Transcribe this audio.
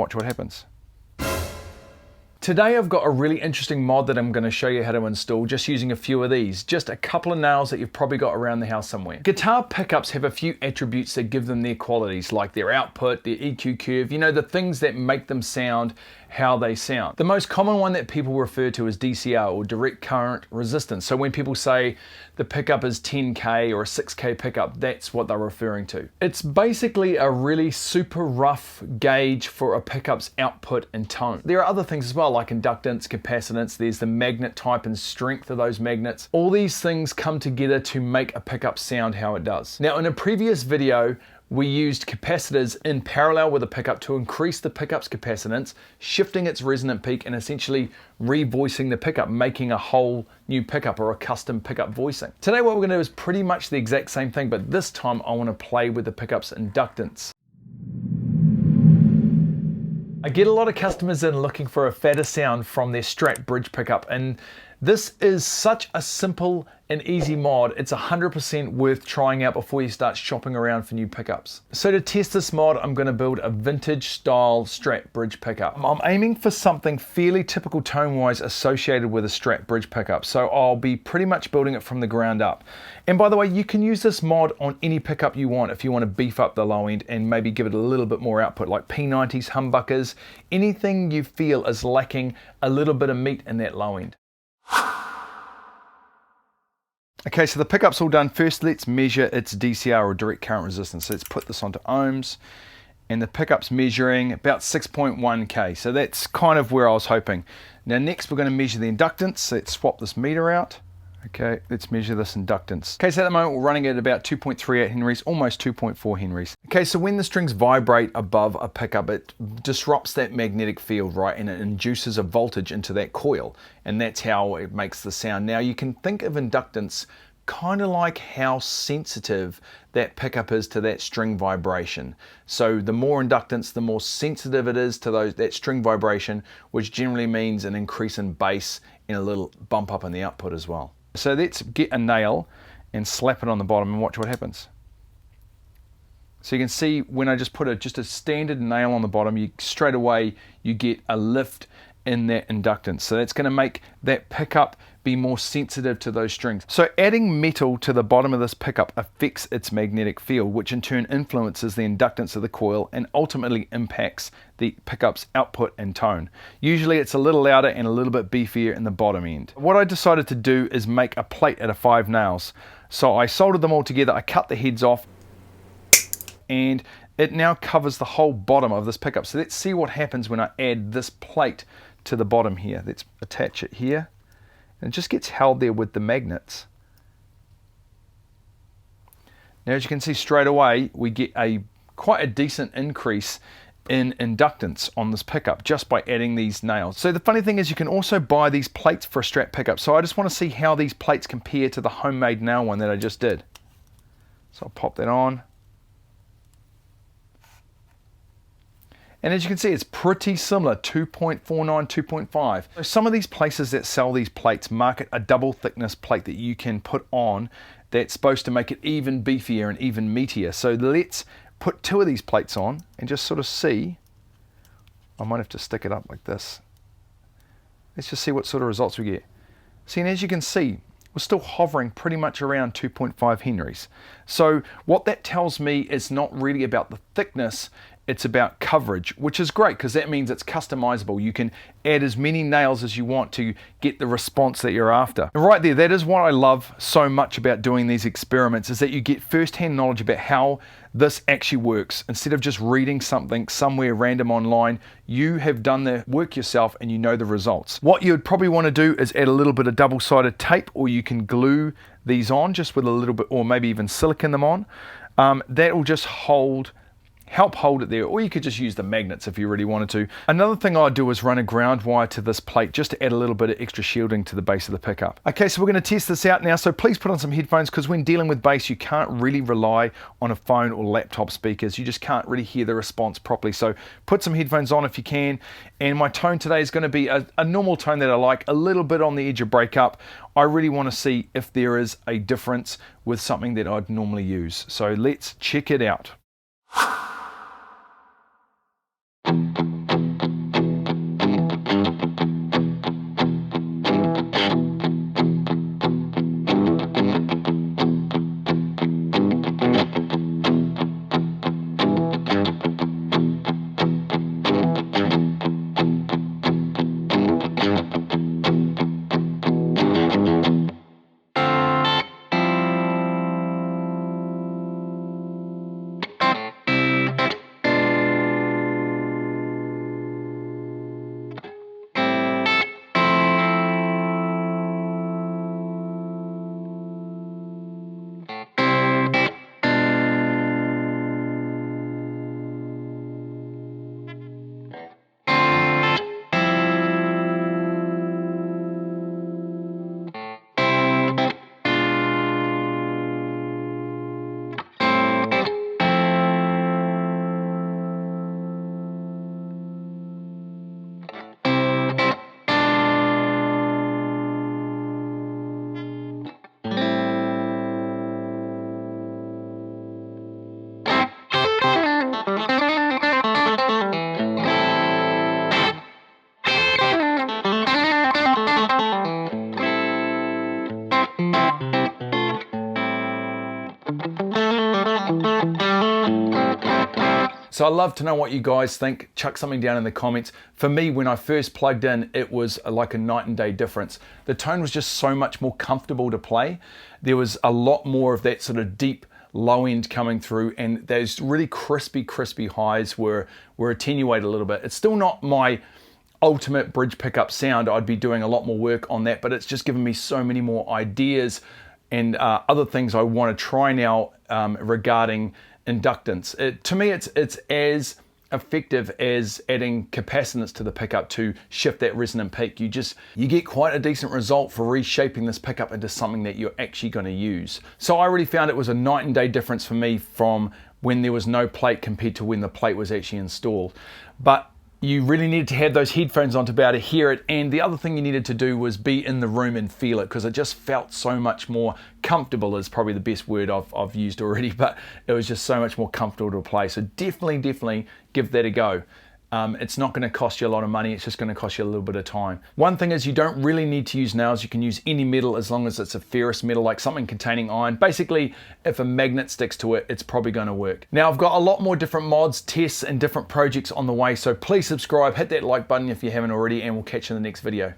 watch what happens. Today I've got a really interesting mod that I'm going to show you how to install just using a few of these. Just a couple of nails that you've probably got around the house somewhere. Guitar pickups have a few attributes that give them their qualities, like their output, their EQ curve, you know, the things that make them sound how they sound. The most common one that people refer to is DCR, or direct current resistance. So when people say the pickup is 10K or a 6K pickup, that's what they're referring to. It's basically a really super rough gauge for a pickup's output and tone. There are other things as well, like inductance, capacitance, there's the magnet type and strength of those magnets. All these things come together to make a pickup sound how it does. Now, in a previous video, we used capacitors in parallel with a pickup to increase the pickup's capacitance, shifting its resonant peak and essentially revoicing the pickup, making a whole new pickup or a custom pickup voicing. Today what we're going to do is pretty much the exact same thing, but this time I want to play with the pickup's inductance. I get a lot of customers in looking for a fatter sound from their Strat Bridge Pickup, and this is such a simple and easy mod. It's 100% worth trying out before you start shopping around for new pickups. So to test this mod, I'm going to build a vintage style Strat Bridge Pickup. I'm aiming for something fairly typical tone-wise associated with a Strat Bridge Pickup, so I'll be pretty much building it from the ground up. And by the way, you can use this mod on any pickup you want if you want to beef up the low end and maybe give it a little bit more output, like P90s, humbuckers, anything you feel is lacking a little bit of meat in that low end. Okay, so the pickup's all done. First, let's measure its DCR, or direct current resistance. So let's put this onto ohms, and the pickup's measuring about 6.1K. So that's kind of where I was hoping. Now next, we're going to measure the inductance. So let's swap this meter out. Okay, let's measure this inductance. Okay, so at the moment we're running at about 2.38 Henrys, almost 2.4 Henrys. Okay, so when the strings vibrate above a pickup, it disrupts that magnetic field, right? And it induces a voltage into that coil, and that's how it makes the sound. Now you can think of inductance kind of like how sensitive that pickup is to that string vibration. So the more inductance, the more sensitive it is to that string vibration, which generally means an increase in bass and a little bump up in the output as well. So let's get a nail and slap it on the bottom and watch what happens. So you can see when I just put just a standard nail on the bottom, straight away you get a lift in that inductance. So that's going to make that pickup be more sensitive to those strings. So adding metal to the bottom of this pickup affects its magnetic field, which in turn influences the inductance of the coil and ultimately impacts the pickup's output and tone. Usually it's a little louder and a little bit beefier in the bottom end. What I decided to do is make a plate out of 5 nails. So I soldered them all together, I cut the heads off, and it now covers the whole bottom of this pickup. So let's see what happens when I add this plate to the bottom here. Let's attach it here. And it just gets held there with the magnets. Now as you can see straight away, we get quite a decent increase in inductance on this pickup just by adding these nails. So the funny thing is you can also buy these plates for a Strat pickup. So I just want to see how these plates compare to the homemade nail one that I just did. So I'll pop that on. And as you can see, it's pretty similar, 2.49, 2.5. So some of these places that sell these plates market a double thickness plate that you can put on that's supposed to make it even beefier and even meatier. So let's put 2 of these plates on and just sort of see. I might have to stick it up like this. Let's just see what sort of results we get. See, and as you can see, we're still hovering pretty much around 2.5 Henrys. So what that tells me is not really about the thickness, it's about coverage, which is great because that means it's customizable. You can add as many nails as you want to get the response that you're after. And right there, that is what I love so much about doing these experiments, is that you get first-hand knowledge about how this actually works. Instead of just reading something somewhere random online, you have done the work yourself and you know the results. What you'd probably want to do is add a little bit of double-sided tape, or you can glue these on just with a little bit, or maybe even silicone them on. That will just help hold it there, or you could just use the magnets if you really wanted to. Another thing I'd do is run a ground wire to this plate just to add a little bit of extra shielding to the base of the pickup. Okay, so we're going to test this out now, so please put on some headphones, because when dealing with bass you can't really rely on a phone or laptop speakers. You just can't really hear the response properly, so put some headphones on if you can. And my tone today is going to be a normal tone that I like, a little bit on the edge of breakup. I really want to see if there is a difference with something that I'd normally use. So let's check it out. So I'd love to know what you guys think. Chuck something down in the comments. For me, when I first plugged in, it was like a night and day difference. The tone was just so much more comfortable to play. There was a lot more of that sort of deep low end coming through, and those really crispy highs were attenuated a little bit. It's still not my ultimate bridge pickup sound. I'd be doing a lot more work on that, but it's just given me so many more ideas and other things I want to try now regarding inductance. To me, it's as effective as adding capacitance to the pickup to shift that resonant peak. You get quite a decent result for reshaping this pickup into something that you're actually going to use. So I really found it was a night and day difference for me from when there was no plate compared to when the plate was actually installed. But you really needed to have those headphones on to be able to hear it, and the other thing you needed to do was be in the room and feel it, because it just felt so much more comfortable, is probably the best word I've used already, but it was just so much more comfortable to play. So definitely give that a go. It's not going to cost you a lot of money, it's just going to cost you a little bit of time. One thing is, you don't really need to use nails. You can use any metal as long as it's a ferrous metal, like something containing iron. Basically, if a magnet sticks to it, it's probably going to work. Now, I've got a lot more different mods, tests, and different projects on the way, so please subscribe, hit that like button if you haven't already, and we'll catch you in the next video.